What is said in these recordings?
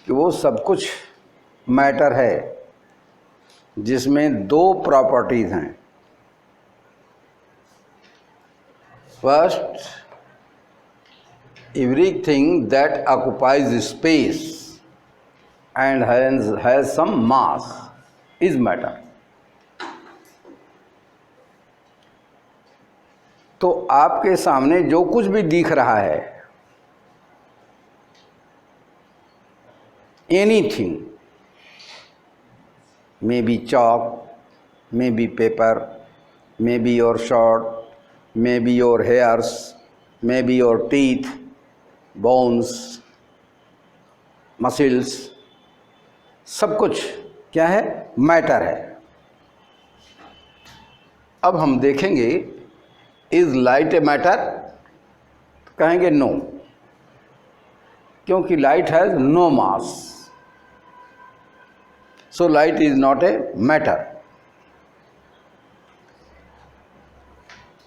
कि वो सब कुछ मैटर है जिसमें दो प्रॉपर्टीज हैं। First, everything that occupies space and has some mass is matter. तो आपके सामने जो कुछ भी दिख रहा है, anything, maybe chalk, maybe paper, maybe your shirt, maybe your hairs, maybe your teeth, bones, muscles, सब कुछ क्या है? मैटर है। अब हम देखेंगे इज लाइट ए मैटर? कहेंगे नो, क्योंकि light has no mass, so light is not a matter.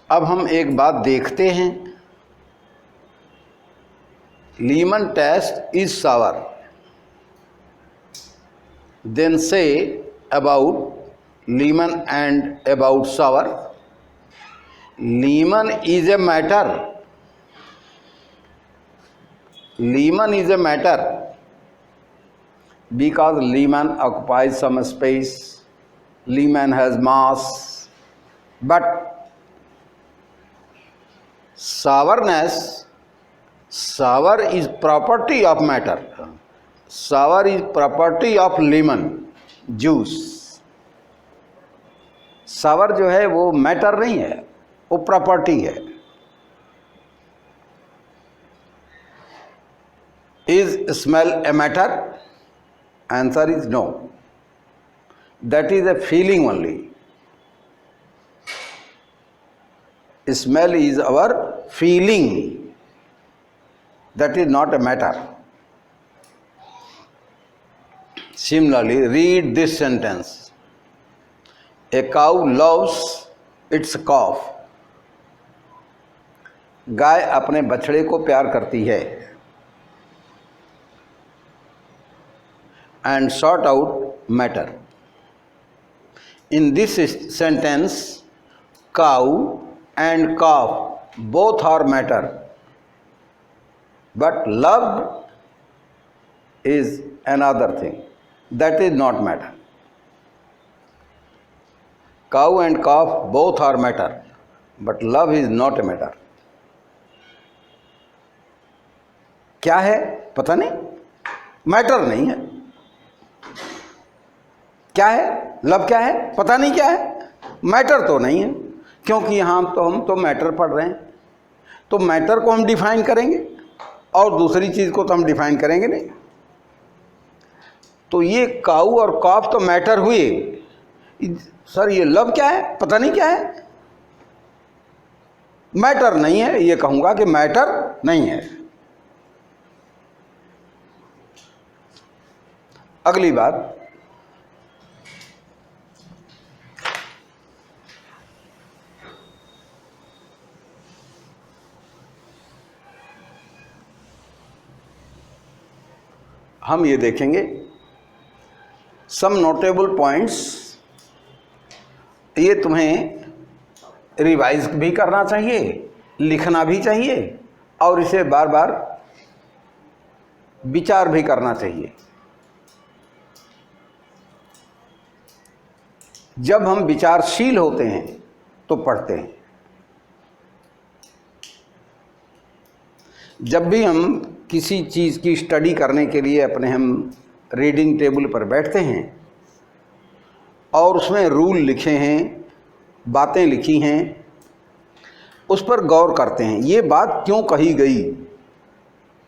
अब हम एक बात देखते हैं, lemon taste is sour, then say about lemon and about sour. Lemon is a matter. Lemon is a matter because lemon occupies some space. Lemon has mass, but sourness, sour is property of matter. Sour is property of lemon juice. sour जो है वो matter नहीं है, वो property है। Is smell a matter? Answer is no. That is a feeling only. Smell is our feeling. That is not a matter. Similarly, read this sentence. A cow loves its calf. गाय अपने बछड़े को प्यार करती है। And sort out matter. In this sentence, cow and calf both are matter, but love is another thing. That is not matter. Cow and calf both are matter, but love is not a matter. क्या है पता नहीं, matter नहीं है। क्या है? Love क्या है पता नहीं, क्या है? मैटर तो नहीं है, क्योंकि यहाँ हम तो मैटर पढ़ रहे हैं। तो मैटर को हम डिफाइन करेंगे और दूसरी चीज़ को तो हम डिफाइन करेंगे नहीं। तो ये काऊ और कॉफ तो मैटर हुए, सर ये लव क्या है पता नहीं क्या है, मैटर नहीं है। ये कहूंगा कि मैटर नहीं है। अगली बात, हम ये देखेंगे सम नोटेबल पॉइंट्स। ये तुम्हें रिवाइज भी करना चाहिए, लिखना भी चाहिए और इसे बार बार विचार भी करना चाहिए। जब हम विचारशील होते हैं तो पढ़ते हैं। जब भी हम किसी चीज़ की स्टडी करने के लिए अपने हम रीडिंग टेबल पर बैठते हैं और उसमें रूल लिखे हैं, बातें लिखी हैं, उस पर गौर करते हैं। ये बात क्यों कही गई,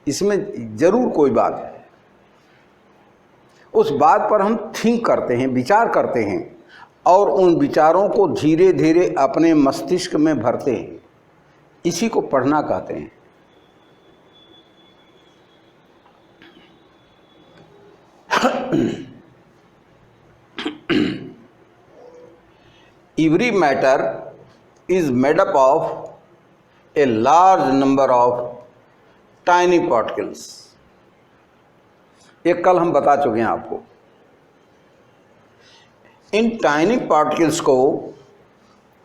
इसमें ज़रूर कोई बात है। उस बात पर हम थिंक करते हैं, विचार करते हैं और उन विचारों को धीरे धीरे अपने मस्तिष्क में भरते हैं। इसी को पढ़ना कहते हैं। Every matter is made up of a large number of tiny particles. ये कल हम बता चुके हैं आपको। इन टाइनी पार्टिकल्स को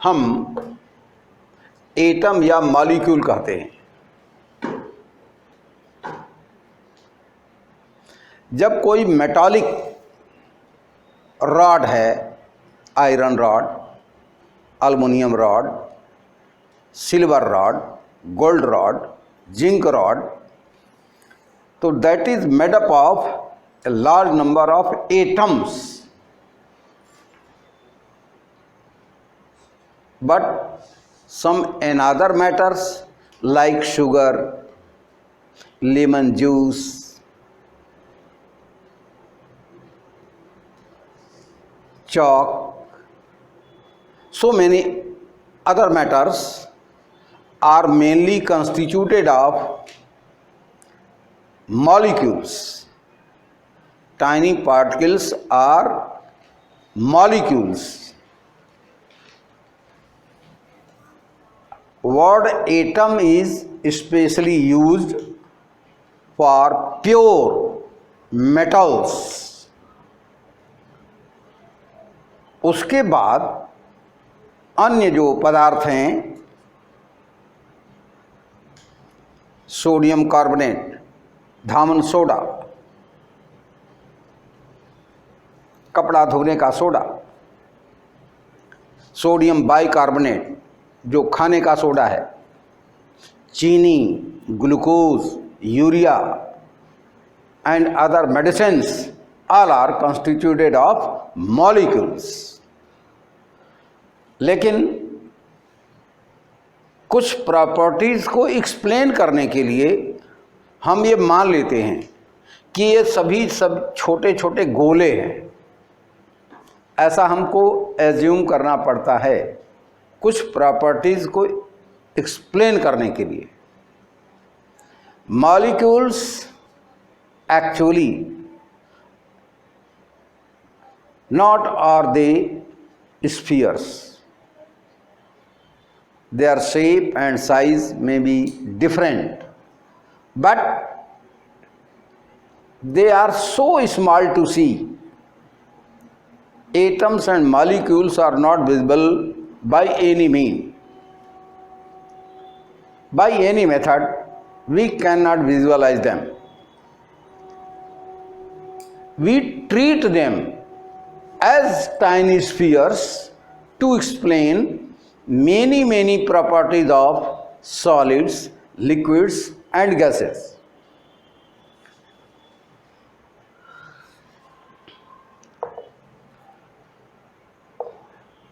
हम एटम या मॉलिक्यूल कहते हैं। जब कोई मेटालिक रॉड है, iron rod, aluminium rod, silver rod, gold rod, zinc rod, तो that is made up of a large number of atoms, but some another matters like sugar, lemon juice, chalk, so many other matters are mainly constituted of molecules. Tiny particles are molecules. Word atom is especially used for pure metals. उसके बाद अन्य जो पदार्थ हैं, sodium carbonate, धामन soda, कपड़ा धोने का soda, sodium bicarbonate जो खाने का सोडा है, चीनी, glucose, urea and other medicines all are constituted of molecules. लेकिन कुछ प्रॉपर्टीज को एक्सप्लेन करने के लिए हम ये मान लेते हैं कि ये सभी सब छोटे छोटे गोले हैं। ऐसा हमको एज्यूम करना पड़ता है कुछ प्रॉपर्टीज को एक्सप्लेन करने के लिए। Molecules actually not are they spheres, their shape and size may be different, but they are so small to see. Atoms and molecules are not visible by any means. By any method, we cannot visualize them. We treat them as tiny spheres to explain many properties of solids, liquids and gases.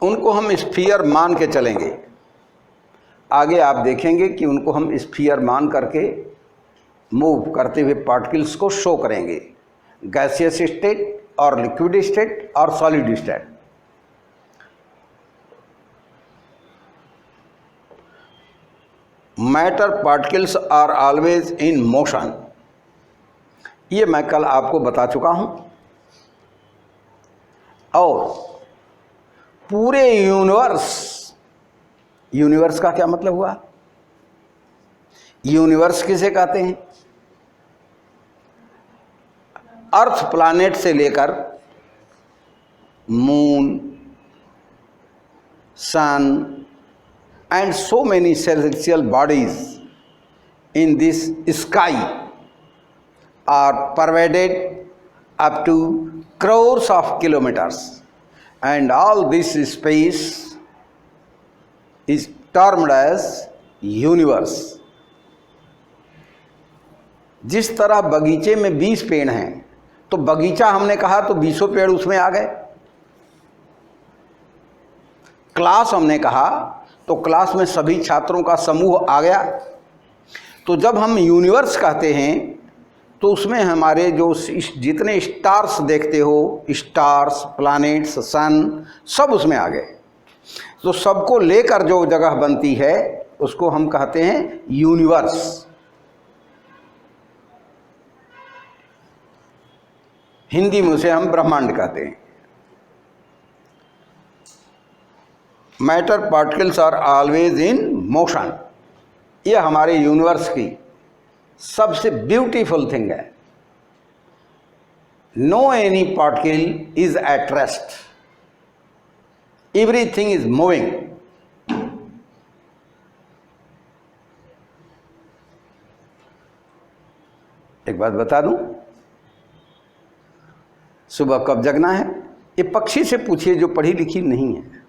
उनको हम sphere मान के चलेंगे। आगे आप देखेंगे कि उनको हम स्फीयर मान करके मूव करते हुए पार्टिकल्स को शो करेंगे, गैसियस स्टेट और लिक्विड स्टेट और solid state. Matter particles are always in motion, ये मैं कल आपको बता चुका हूं। और पूरे यूनिवर्स का क्या मतलब हुआ? यूनिवर्स किसे कहते हैं? अर्थ प्लैनेट से लेकर moon, sun and so many celestial bodies in this sky are pervaded up to crores of kilometers, and all this space is termed as universe. जिस तरह बगीचे में 20 पेड़ हैं तो बगीचा हमने कहा तो 20 पेड़ उसमें आ गए। क्लास हमने कहा तो क्लास में सभी छात्रों का समूह आ गया। तो जब हम यूनिवर्स कहते हैं तो उसमें हमारे जो जितने स्टार्स देखते हो, स्टार्स, प्लैनेट्स, सन, सब उसमें आ गए। तो सबको लेकर जो जगह बनती है उसको हम कहते हैं यूनिवर्स। हिंदी में उसे हम ब्रह्मांड कहते हैं। Matter particles are always in motion, यह हमारे यूनिवर्स की सबसे ब्यूटीफुल थिंग है। no any particle is at rest. Everything is moving. एक बात बता दूं, सुबह कब जगना है ये पक्षी से पूछिए जो पढ़ी लिखी नहीं है।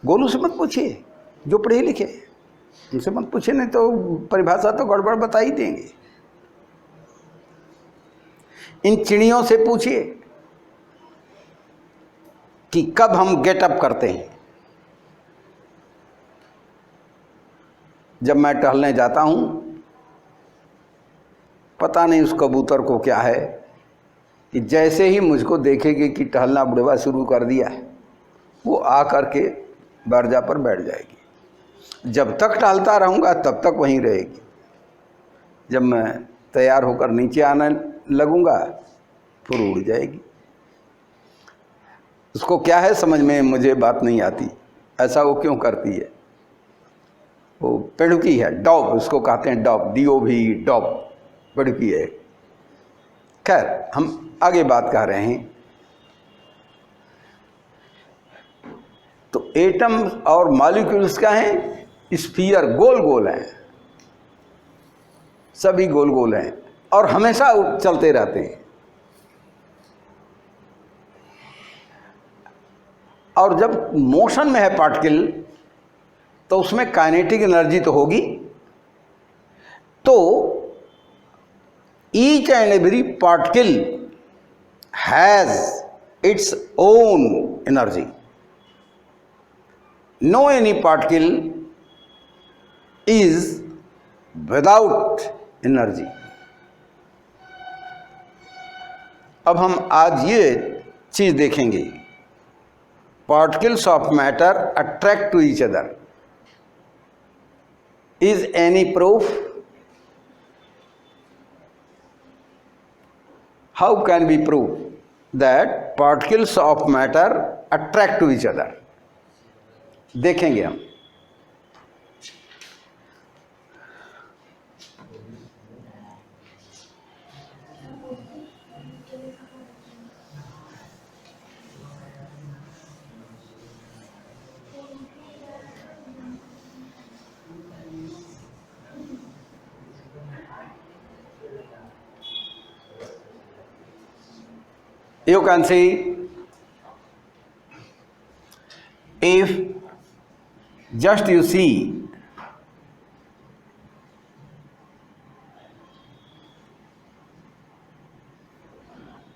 गोलू से मत पूछिए जो पढ़े लिखे, उनसे मत पूछिए, नहीं तो परिभाषा तो गड़बड़ बता ही देंगे। इन चिड़ियों से पूछिए कि कब हम गेट अप करते हैं। जब मैं टहलने जाता हूं, पता नहीं उस कबूतर को क्या है कि जैसे ही मुझको देखेगी कि टहलना बुढ़वा शुरू कर दिया है, वो आकर के बरजा पर बैठ जाएगी। जब तक टहलता रहूँगा तब तक वहीं रहेगी। जब मैं तैयार होकर नीचे आने लगूँगा फिर उड़ जाएगी। उसको क्या है समझ में मुझे बात नहीं आती, ऐसा वो क्यों करती है। वो पेड़ुकी है, डॉब उसको कहते हैं, डॉब, DOV, डॉब, पेड़ुकी है। खैर हम आगे बात कर रहे हैं। तो एटम और मॉलिक्यूल्स क्या हैं? स्फीयर, गोल गोल हैं, सभी गोल गोल हैं और हमेशा चलते रहते हैं। और जब मोशन में है पार्टिकल तो उसमें काइनेटिक एनर्जी तो होगी। तो each and every particle has its own energy. No any particle is without energy. अब हम आज ये चीज देखेंगे, particles of matter attract to each other. Is any proof? How can we prove that particles of matter attract to each other? देखेंगे हम। You can see if just you see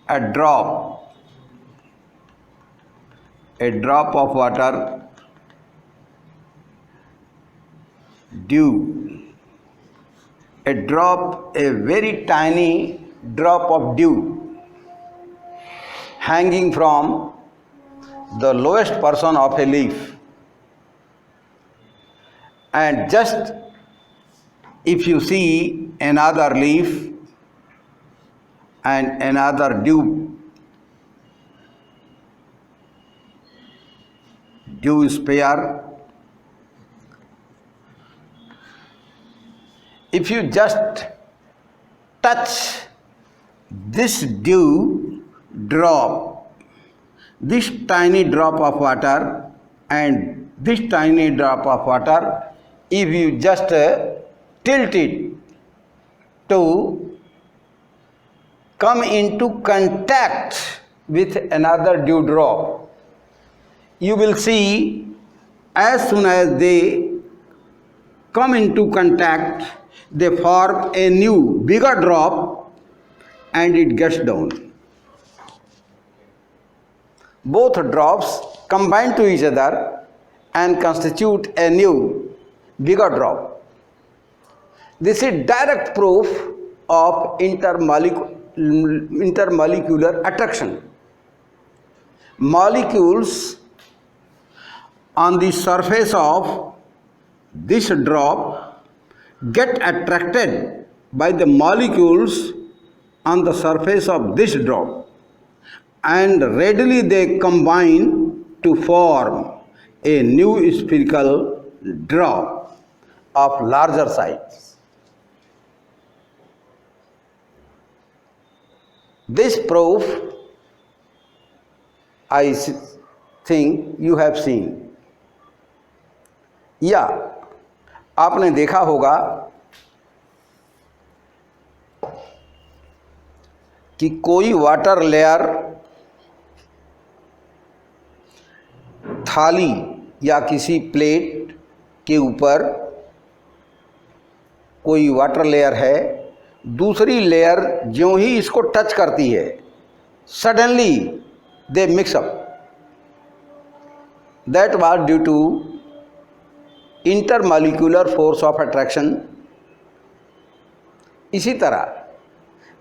a drop of water, dew, a very tiny drop of dew hanging from the lowest portion of a leaf. And just if you see another leaf and another dew sphere, if you just touch this dew drop, this tiny drop of water and this tiny drop of water, if you just tilt it to come into contact with another dewdrop, you will see as soon as they come into contact, they form a new bigger drop and it gets down. Both drops combine to each other and constitute a new bigger drop. This is direct proof of intermolecular attraction. Molecules on the surface of this drop get attracted by the molecules on the surface of this drop, and readily they combine to form a new spherical drop of larger size. This proof I think you have seen, या आपने देखा होगा कि कोई water layer थाली या किसी plate के ऊपर कोई वाटर लेयर है, दूसरी लेयर ज्यों ही इसको टच करती है suddenly they mix up. That was due to intermolecular force of attraction. इसी तरह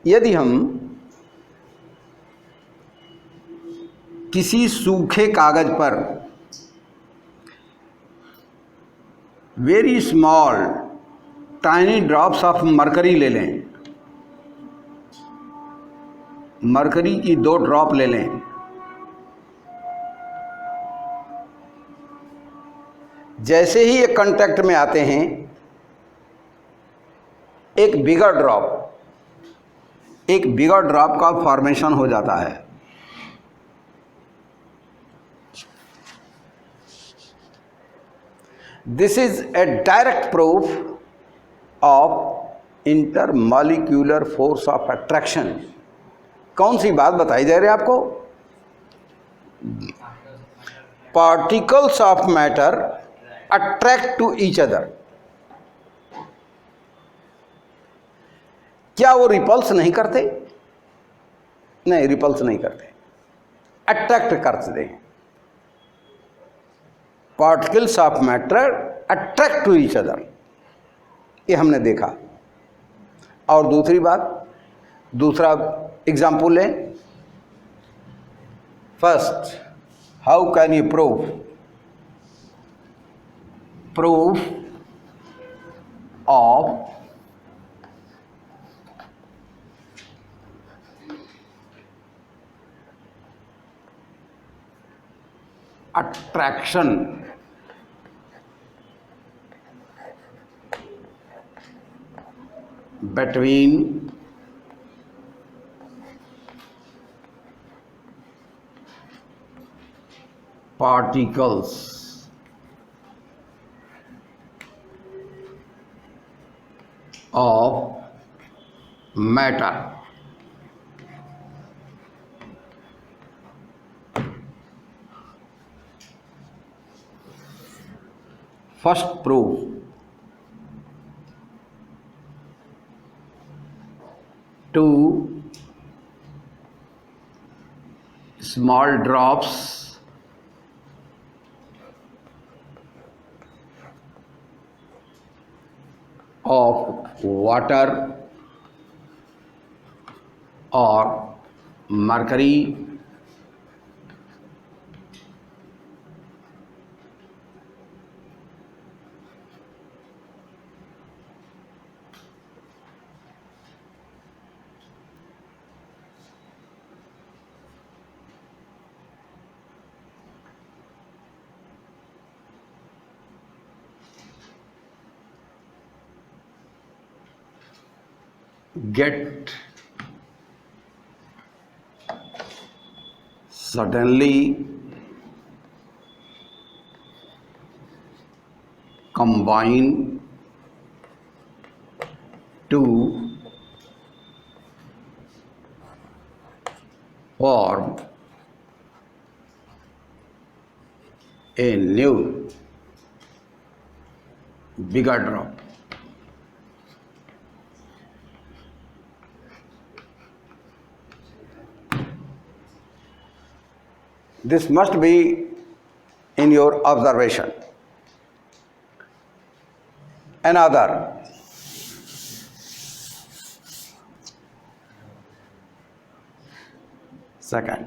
यदि हम किसी सूखे कागज पर very small tiny drops of mercury ले लें, मरकरी की 2 ड्रॉप ले लें, जैसे ही ये कांटेक्ट में आते हैं एक बिगर ड्रॉप का फॉर्मेशन हो जाता है। This is a direct proof of intermolecular force of attraction. कौन सी बात बताई जा रही है आपको? Particles of matter attract to each other. क्या वो रिपल्स नहीं करते? नहीं, रिपल्स नहीं करते, अट्रैक्ट करते हैं। Particles of matter attract to each other, ये हमने देखा। और दूसरी बात, दूसरा एग्जाम्पल लें। First, how can you proof of attraction between particles of matter? First proof, two small drops of water or mercury get suddenly combine to form a new bigger drop. This must be in your observation. Another, second,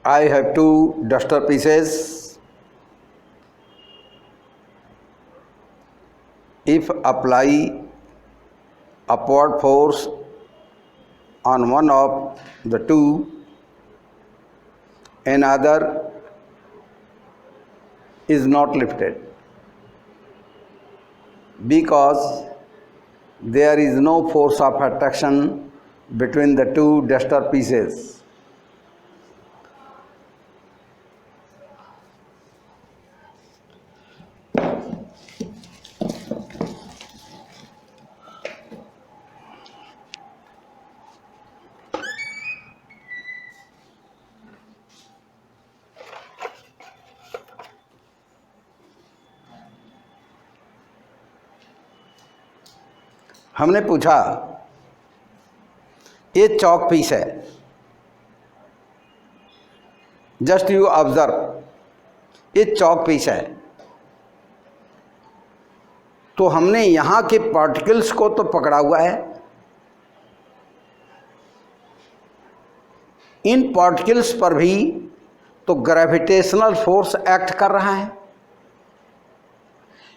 I have two duster pieces. If apply upward force on one of the two, another is not lifted because there is no force of attraction between the two duster pieces. हमने पूछा ये चौक piece है, just you observe ये चौक piece है, तो हमने यहाँ के पार्टिकल्स को तो पकड़ा हुआ है, इन पार्टिकल्स पर भी तो ग्रेविटेशनल फोर्स एक्ट कर रहा है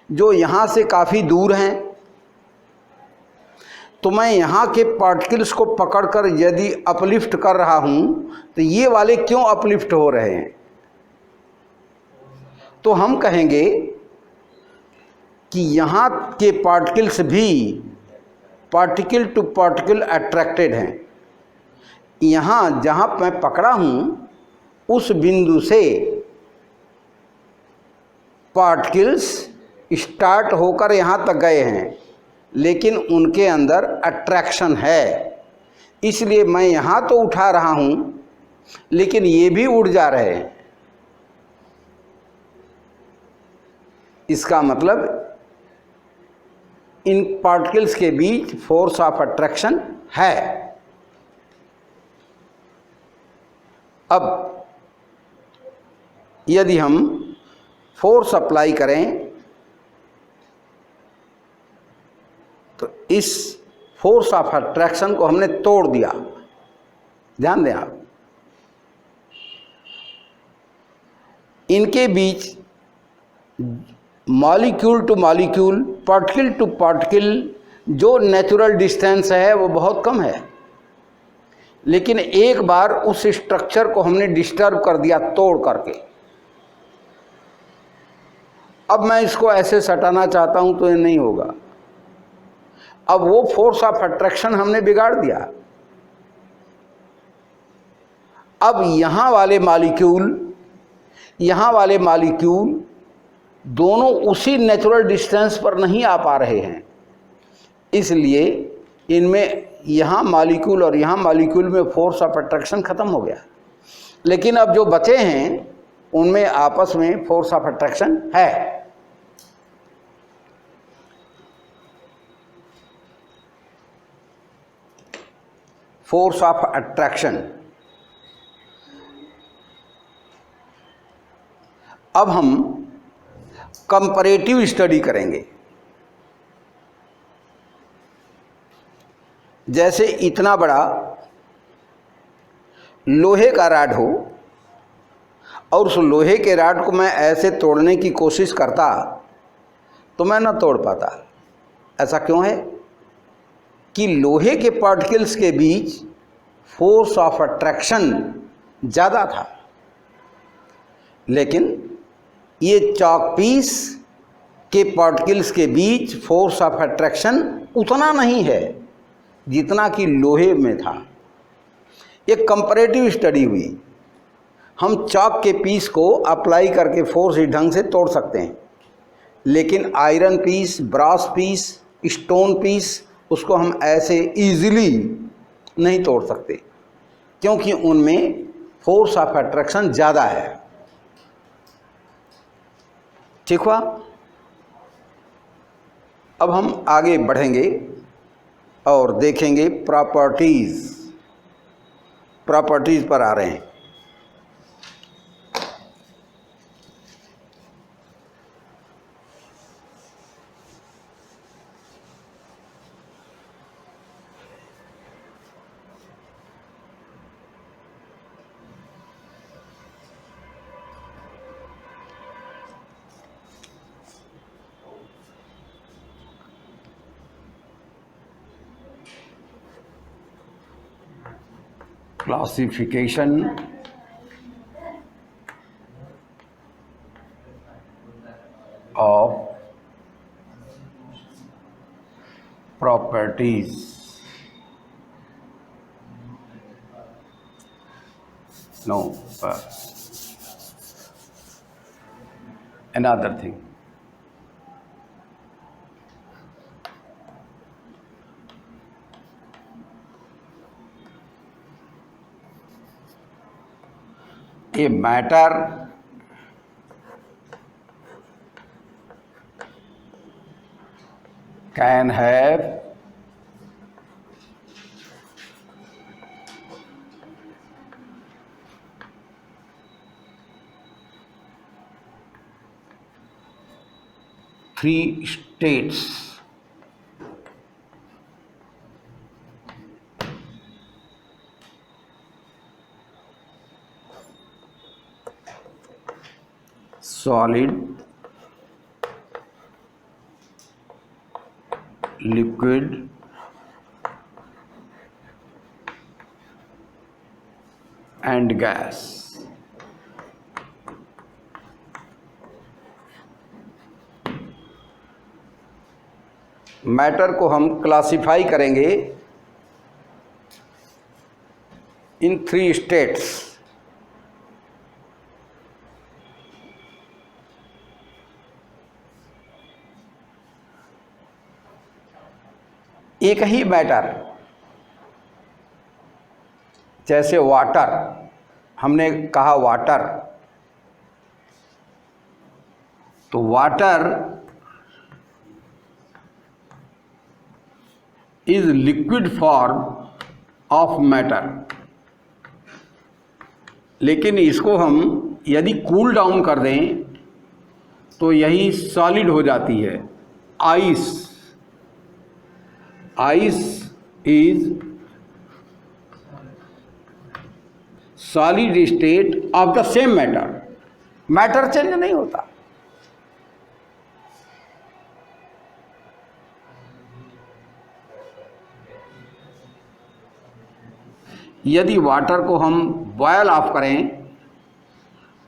जो यहाँ से काफ़ी दूर हैं। तो मैं यहाँ के पार्टिकल्स को पकड़कर यदि अपलिफ्ट कर रहा हूँ तो ये वाले क्यों अपलिफ्ट हो रहे हैं? तो हम कहेंगे कि यहाँ के पार्टिकल्स भी पार्टिकल टू पार्टिकल अट्रैक्टेड हैं। यहाँ जहाँ मैं पकड़ा हूँ उस बिंदु से पार्टिकल्स स्टार्ट होकर यहाँ तक गए हैं, लेकिन उनके अंदर अट्रैक्शन है, इसलिए मैं यहाँ तो उठा रहा हूँ लेकिन ये भी उड़ जा रहे हैं। इसका मतलब इन पार्टिकल्स के बीच फोर्स ऑफ अट्रैक्शन है। अब यदि हम फोर्स अप्लाई करें तो इस फोर्स ऑफ अट्रैक्शन को हमने तोड़ दिया। ध्यान दें आप, इनके बीच molecule to molecule, particle to particle जो नेचुरल डिस्टेंस है वो बहुत कम है, लेकिन एक बार उस स्ट्रक्चर को हमने डिस्टर्ब कर दिया तोड़ करके। अब मैं इसको ऐसे सटाना चाहता हूं तो ये नहीं होगा। अब वो फोर्स ऑफ अट्रैक्शन हमने बिगाड़ दिया। अब यहाँ वाले मॉलिक्यूल दोनों उसी नेचुरल डिस्टेंस पर नहीं आ पा रहे हैं, इसलिए इनमें यहाँ मॉलिक्यूल और यहाँ मॉलिक्यूल में फोर्स ऑफ अट्रैक्शन खत्म हो गया। लेकिन अब जो बचे हैं उनमें आपस में फोर्स ऑफ अट्रैक्शन है। Force of attraction. अब हम कंपैरेटिव स्टडी करेंगे। जैसे इतना बड़ा लोहे का रॉड हो और उस लोहे के रॉड को मैं ऐसे तोड़ने की कोशिश करता तो मैं ना तोड़ पाता। ऐसा क्यों है कि लोहे के पार्टिकल्स के बीच फोर्स ऑफ अट्रैक्शन ज़्यादा था, लेकिन ये चॉक पीस के पार्टिकल्स के बीच फोर्स ऑफ अट्रैक्शन उतना नहीं है जितना कि लोहे में था। एक कंपैरेटिव स्टडी हुई। हम चॉक के पीस को अप्लाई करके फोर्स इस ढंग से तोड़ सकते हैं, लेकिन iron piece, brass piece, stone piece उसको हम ऐसे इजीली नहीं तोड़ सकते, क्योंकि उनमें फोर्स ऑफ अट्रैक्शन ज़्यादा है। ठीक हुआ? अब हम आगे बढ़ेंगे और देखेंगे प्रॉपर्टीज पर आ रहे हैं। Classification of properties. No, another thing. A matter can have three states. Solid, liquid, and gas. Matter को हम क्लासिफाई करेंगे इन थ्री स्टेट्स। एक ही मैटर, जैसे वाटर, हमने कहा वाटर, तो water is liquid form of matter. लेकिन इसको हम यदि कूल डाउन कर दें तो यही सॉलिड हो जाती है। Ice, ice is solid state of the same matter. Matter change नहीं होता। यदि वाटर को हम बॉयल ऑफ करें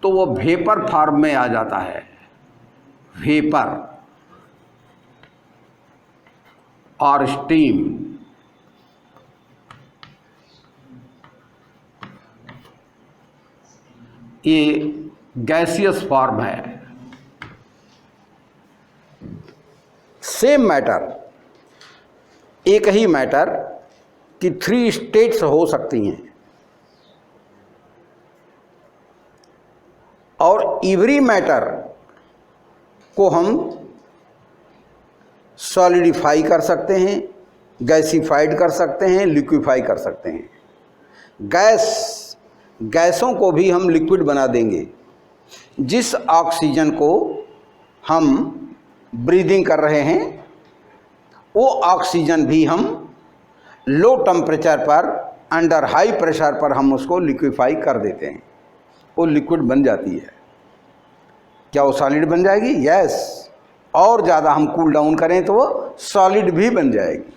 तो वो वेपर फॉर्म में आ जाता है। वेपर और स्टीम। ये गैसियस फॉर्म है। सेम मैटर, एक ही मैटर की थ्री स्टेट्स हो सकती हैं, और एवरी मैटर को हम सॉलिडिफाई कर सकते हैं, गैसिफाइड कर सकते हैं, लिक्विफाई कर सकते हैं। गैसों को भी हम लिक्विड बना देंगे। जिस ऑक्सीजन को हम ब्रीदिंग कर रहे हैं वो ऑक्सीजन भी हम लो टेम्परेचर पर, अंडर हाई प्रेशर पर हम उसको लिक्विफाई कर देते हैं, वो लिक्विड बन जाती है। क्या वो सॉलिड बन जाएगी? यस। और ज़्यादा हम कूल डाउन करें तो वो सॉलिड भी बन जाएगी।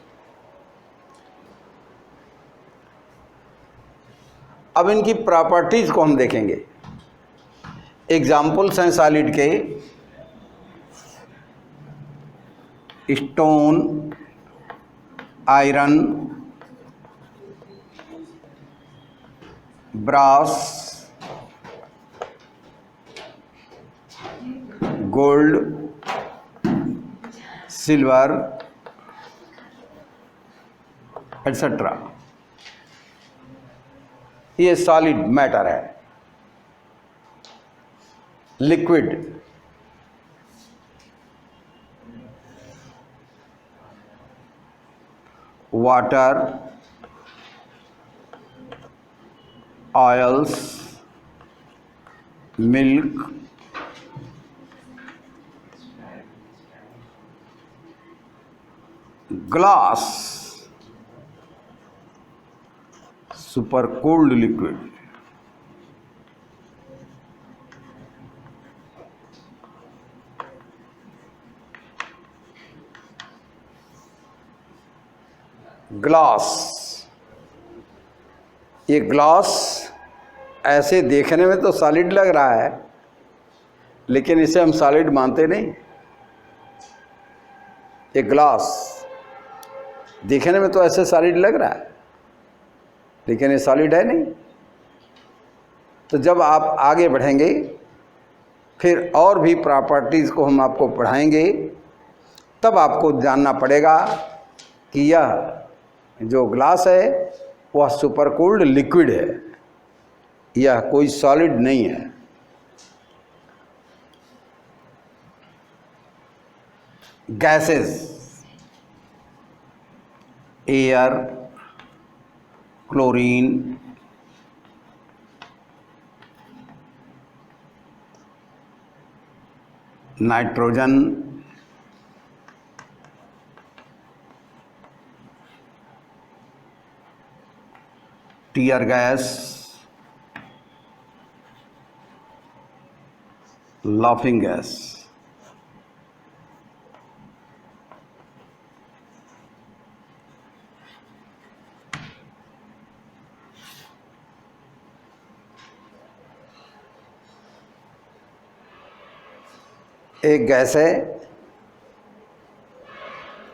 अब इनकी प्रॉपर्टीज को हम देखेंगे। एग्जाम्पल्स हैं सॉलिड के। Stone, iron, brass, gold, silver, etcetera. ये सॉलिड मैटर है। Liquid, water, oils, milk, glass, super cold liquid. Glass ये ग्लास ऐसे देखने में तो सॉलिड लग रहा है, लेकिन इसे हम सॉलिड मानते नहीं। ये ग्लास देखने में तो ऐसे सॉलिड लग रहा है, लेकिन ये सॉलिड है नहीं। तो जब आप आगे बढ़ेंगे फिर और भी प्रॉपर्टीज़ को हम आपको पढ़ाएंगे, तब आपको जानना पड़ेगा कि यह जो ग्लास है वह सुपरकूल्ड लिक्विड है, यह कोई सॉलिड नहीं है। Gases, air, chlorine, nitrogen, tear gas, laughing gas, एक गैस है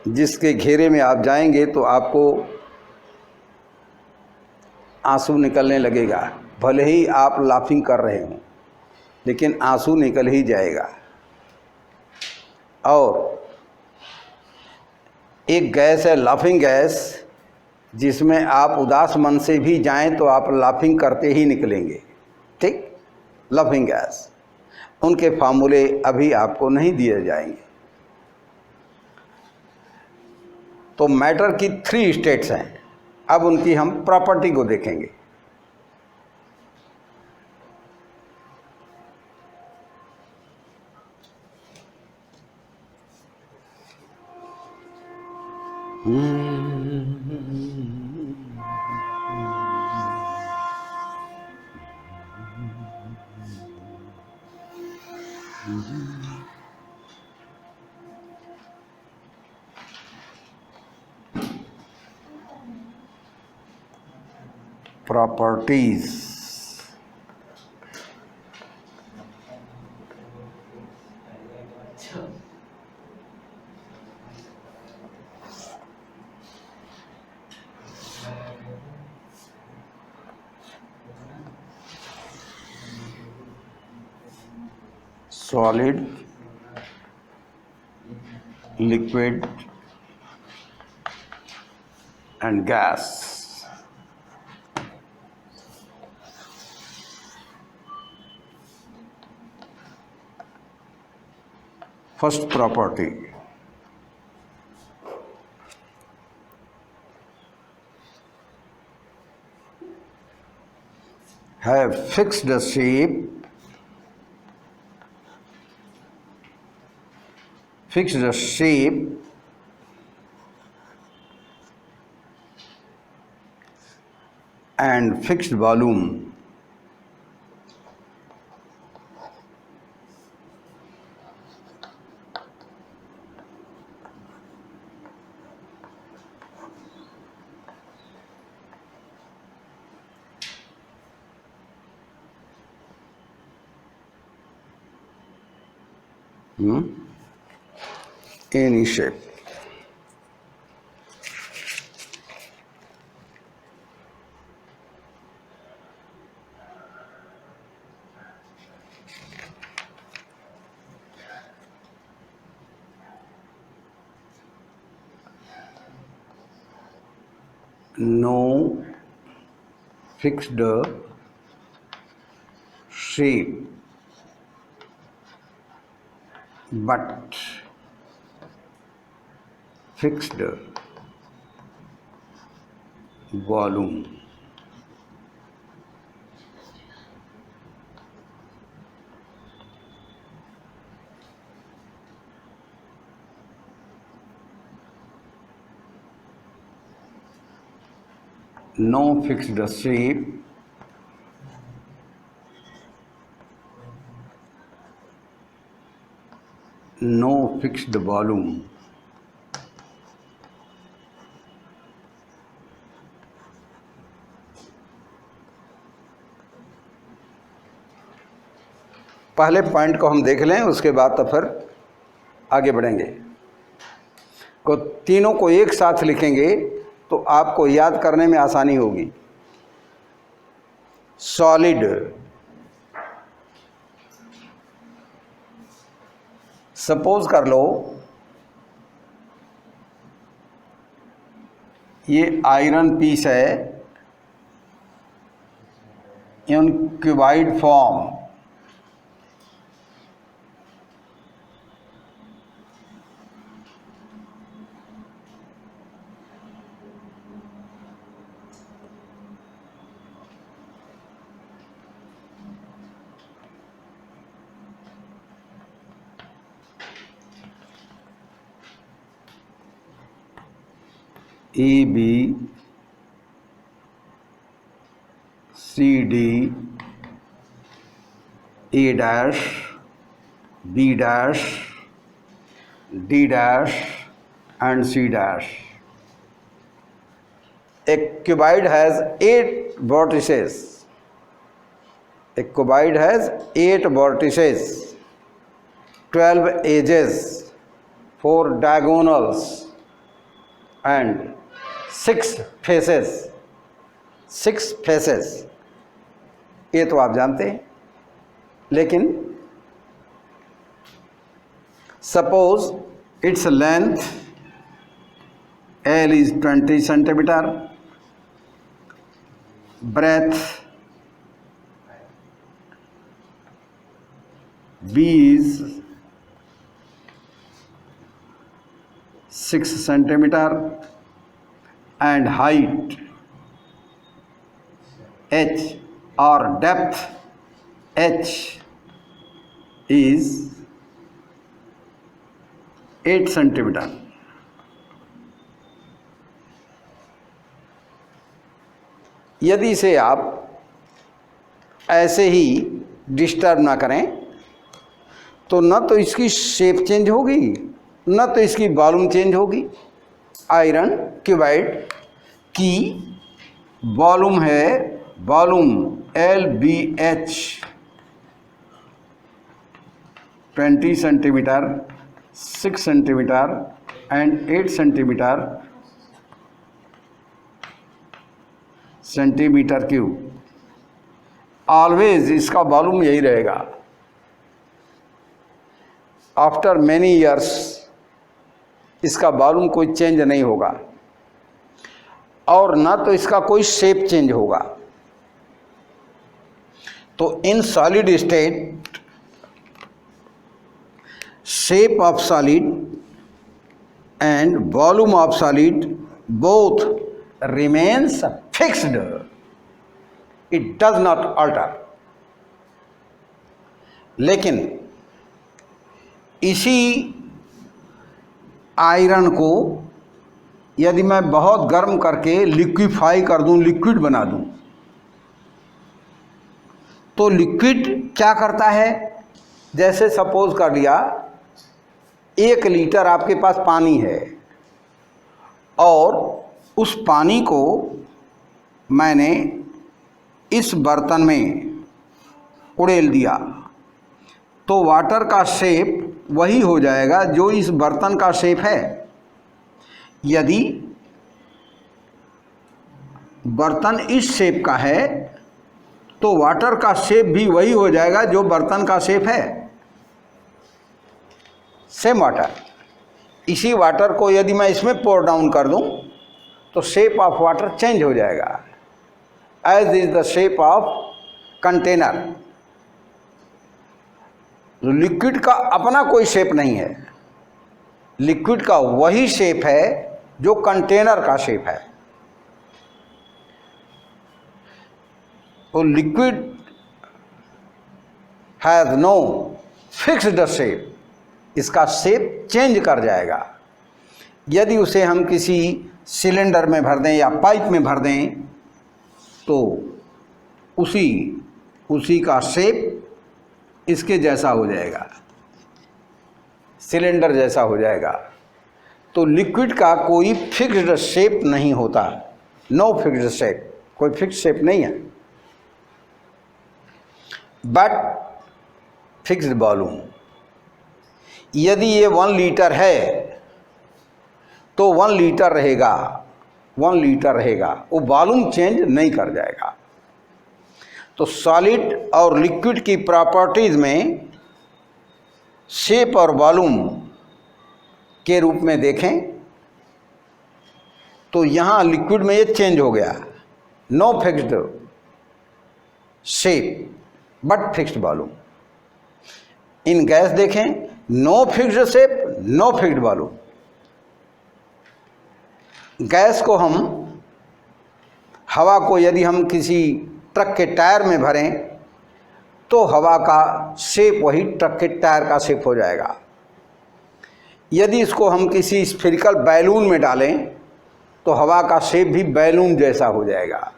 जिसके घेरे में आप जाएंगे तो आपको आंसू निकलने लगेगा। भले ही आप लाफिंग कर रहे हो, लेकिन आंसू निकल ही जाएगा। और एक गैस है लाफिंग गैस, जिसमें आप उदास मन से भी जाएं तो आप लाफिंग करते ही निकलेंगे। ठीक, लाफिंग गैस। उनके फार्मूले अभी आपको नहीं दिए जाएंगे। तो मैटर की 3 स्टेट्स हैं। अब उनकी हम प्रॉपर्टी को देखेंगे। Properties, solid, liquid and gas. First property, have fixed shape, and fixed volume. Any shape. No fixed shape, but fixed volume. No fixed shape, no fixed volume. पहले पॉइंट को हम देख लें, उसके बाद तो फिर आगे बढ़ेंगे। को तीनों को एक साथ लिखेंगे तो आपको याद करने में आसानी होगी। सॉलिड, सपोज कर लो ये आयरन पीस है in cuboid form, A B C D A dash B dash D dash and C dash. A cuboid has 8 vertices. A cuboid has 8 vertices, 12 edges, 4 diagonals and 6 faces. 6 faces ये तो आप जानते हैं, लेकिन suppose its length L is 20 centimeter, breadth B is 6 centimeter and height H or depth H is 8 centimeter. यदि इसे आप ऐसे ही डिस्टर्ब ना करें तो न तो इसकी शेप चेंज होगी, न तो इसकी वॉल्यूम चेंज होगी। आयरन क्यूबाइड की वॉल्यूम है, volume LBH 20 centimetre, 6 centimetre and 8 centimetre cube. Always इसका वॉल्यूम यही रहेगा। आफ्टर मैनी ईयर्स इसका वॉल्यूम कोई चेंज नहीं होगा और ना तो इसका कोई शेप चेंज होगा। तो in solid state shape of solid and volume of solid both remains fixed, it does not alter। लेकिन इसी आयरन को यदि मैं बहुत गर्म करके लिक्विफाई कर दूं, लिक्विड बना दूं, तो लिक्विड क्या करता है? जैसे सपोज कर लिया 1 लीटर आपके पास पानी है और उस पानी को मैंने इस बर्तन में उड़ेल दिया, तो वाटर का शेप वही हो जाएगा जो इस बर्तन का शेप है। यदि बर्तन इस शेप का है तो वाटर का शेप भी वही हो जाएगा जो बर्तन का शेप है। सेम वाटर, इसी वाटर को यदि मैं इसमें पोर डाउन कर दूं तो शेप ऑफ वाटर चेंज हो जाएगा। As is the shape of container. Liquid का अपना कोई शेप नहीं है, लिक्विड का वही शेप है जो कंटेनर का शेप है। तो liquid has no fixed shape, इसका शेप चेंज कर जाएगा। यदि उसे हम किसी सिलेंडर में भर दें या पाइप में भर दें तो उसी का शेप इसके जैसा हो जाएगा, सिलेंडर जैसा हो जाएगा। तो लिक्विड का कोई फिक्स्ड शेप नहीं होता, नो फिक्स्ड शेप, कोई फिक्स्ड शेप नहीं है। But fixed volume. यदि ये 1 लीटर है तो 1 लीटर रहेगा, 1 लीटर रहेगा, वो वॉल्यूम चेंज नहीं कर जाएगा। तो सॉलिड और लिक्विड की प्रॉपर्टीज में शेप और वॉल्यूम के रूप में देखें तो यहाँ लिक्विड में ये चेंज हो गया, no fixed shape but fixed volume. In gas देखें, no fixed shape, no fixed volume. Gas को हम, हवा को यदि हम किसी ट्रक के टायर में भरें तो हवा का शेप वही ट्रक के टायर का शेप हो जाएगा। यदि इसको हम किसी स्फेरिकल बैलून में डालें तो हवा का शेप भी बैलून जैसा हो जाएगा।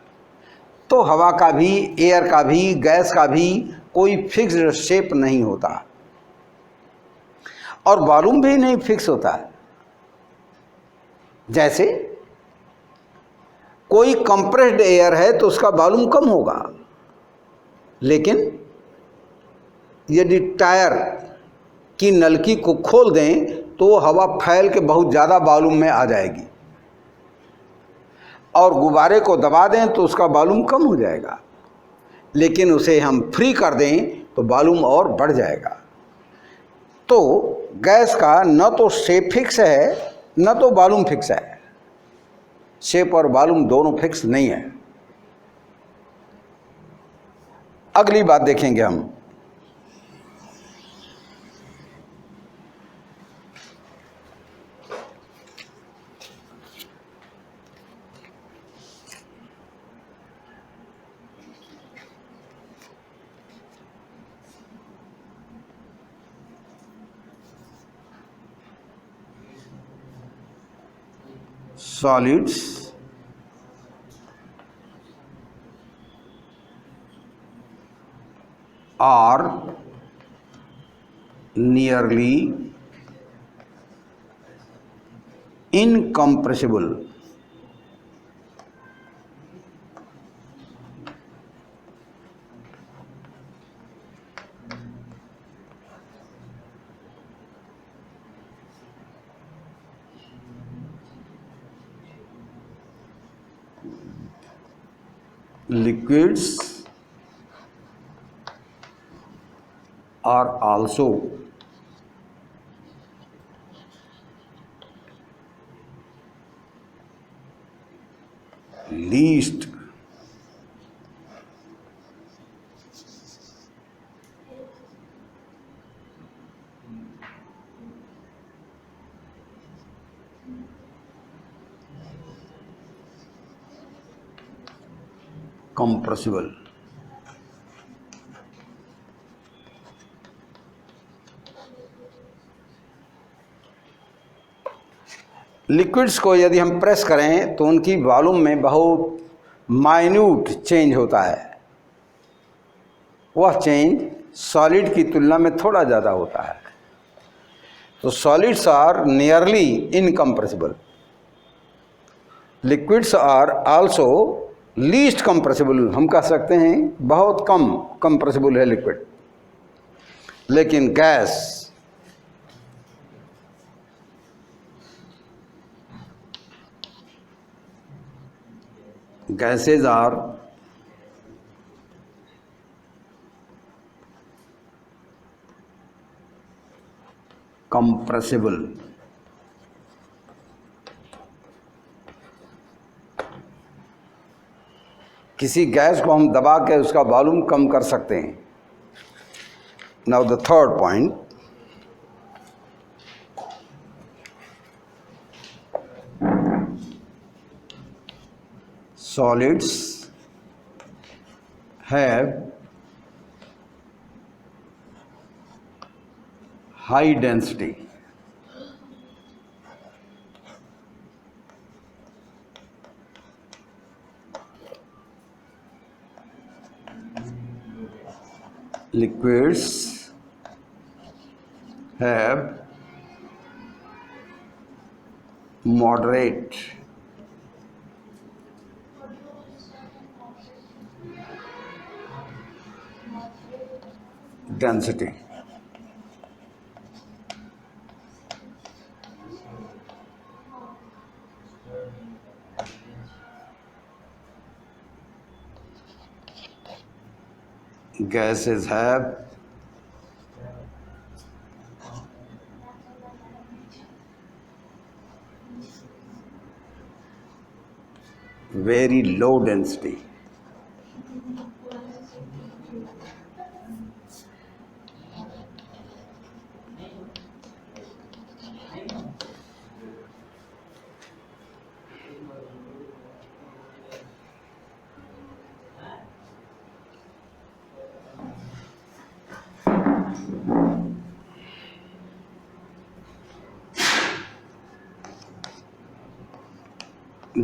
तो हवा का भी, एयर का भी, गैस का भी कोई फिक्स्ड शेप नहीं होता और वॉल्यूम भी नहीं फिक्स होता। जैसे कोई कंप्रेस्ड एयर है तो उसका वॉल्यूम कम होगा, लेकिन यदि टायर की नलकी को खोल दें तो हवा फैल के बहुत ज़्यादा वॉल्यूम में आ जाएगी, और गुब्बारे को दबा दें तो उसका वॉल्यूम कम हो जाएगा, लेकिन उसे हम फ्री कर दें तो वॉल्यूम और बढ़ जाएगा। तो गैस का न तो शेप फिक्स है न तो वॉल्यूम फिक्स है। शेप और वॉल्यूम दोनों फिक्स नहीं है। अगली बात देखेंगे हम, solids are nearly incompressible. Liquids are also least compressible. Liquids को यदि हम प्रेस करें तो उनकी वॉल्यूम में बहुत माइन्यूट चेंज होता है। वह चेंज सॉलिड की तुलना में थोड़ा ज़्यादा होता है। तो solids are nearly incompressible, liquids are also least compressible. हम कह सकते हैं बहुत कम कंप्रेसिबल है लिक्विड। लेकिन गैसेज आर कंप्रेसिबल। किसी गैस को हम दबा के उसका वॉल्यूम कम कर सकते हैं। Now the third point, solids have high density. Liquids have moderate density. gases have very low density.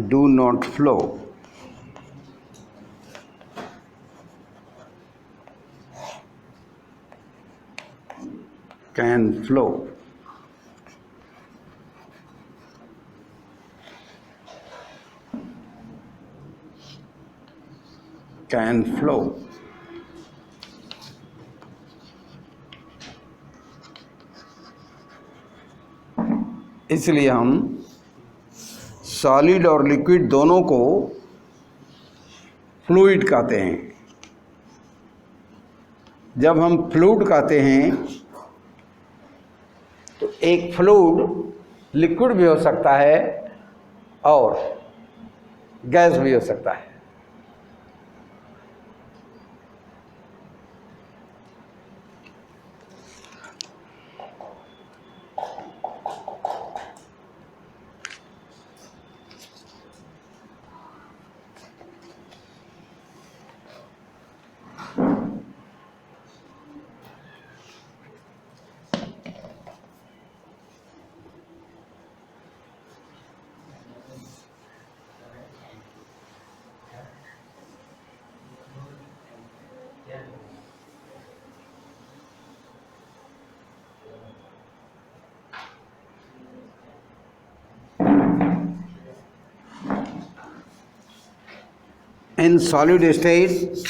Do not flow. Can flow. Can flow. इसलिए हम सॉलिड और लिक्विड दोनों को फ्लूइड कहते हैं। जब हम फ्लूइड कहते हैं तो एक फ्लूइड लिक्विड भी हो सकता है और गैस भी हो सकता है। In solid state,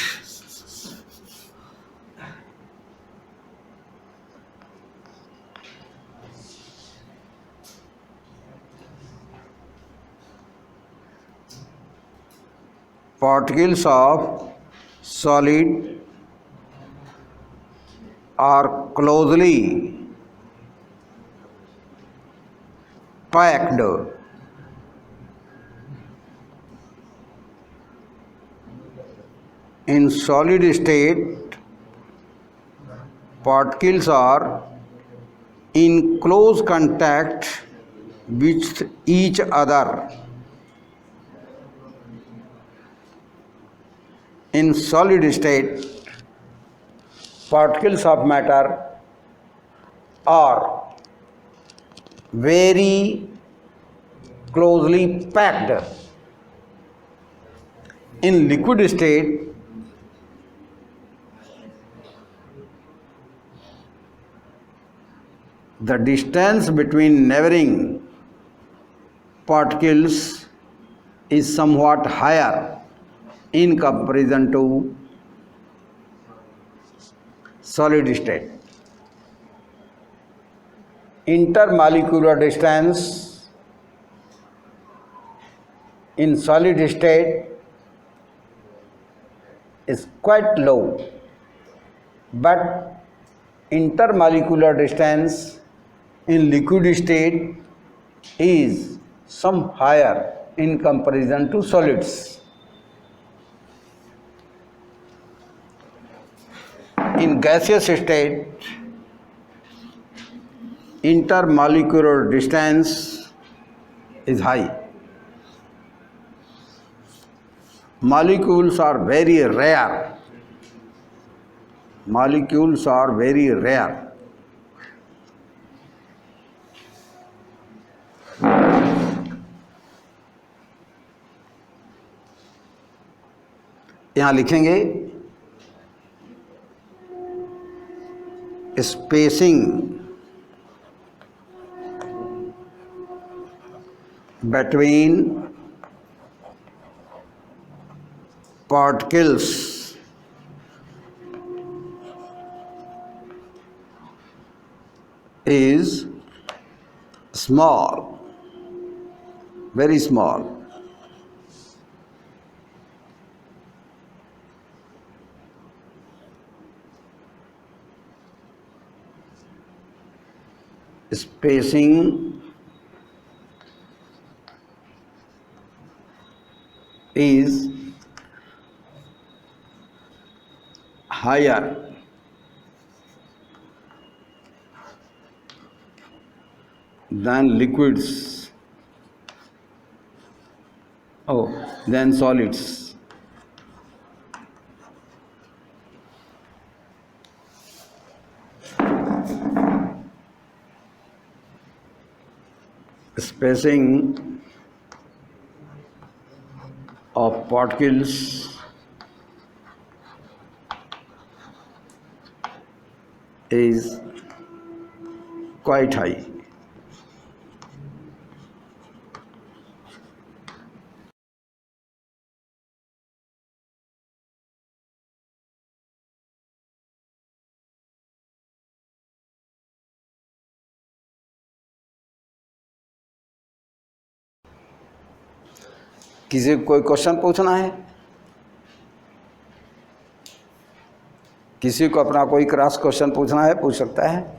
particles of solid are closely packed in solid state. Particles are in close contact with each other. In solid state, particles of matter are very closely packed. In liquid state, the distance between neighboring particles is somewhat higher in comparison to solid state. Intermolecular distance in solid state is quite low, but intermolecular distance in liquid state is some higher in comparison to solids. In gaseous state, intermolecular distance is high. Molecules are very rare. Molecules are very rare. यहाँ लिखेंगे spacing between particles is small, very small. spacing is higher than liquids, than solids. Spacing of particles is quite high. किसी को कोई question पूछना है? किसी को अपना कोई क्रॉस क्वेश्चन पूछना है, पूछ सकता है।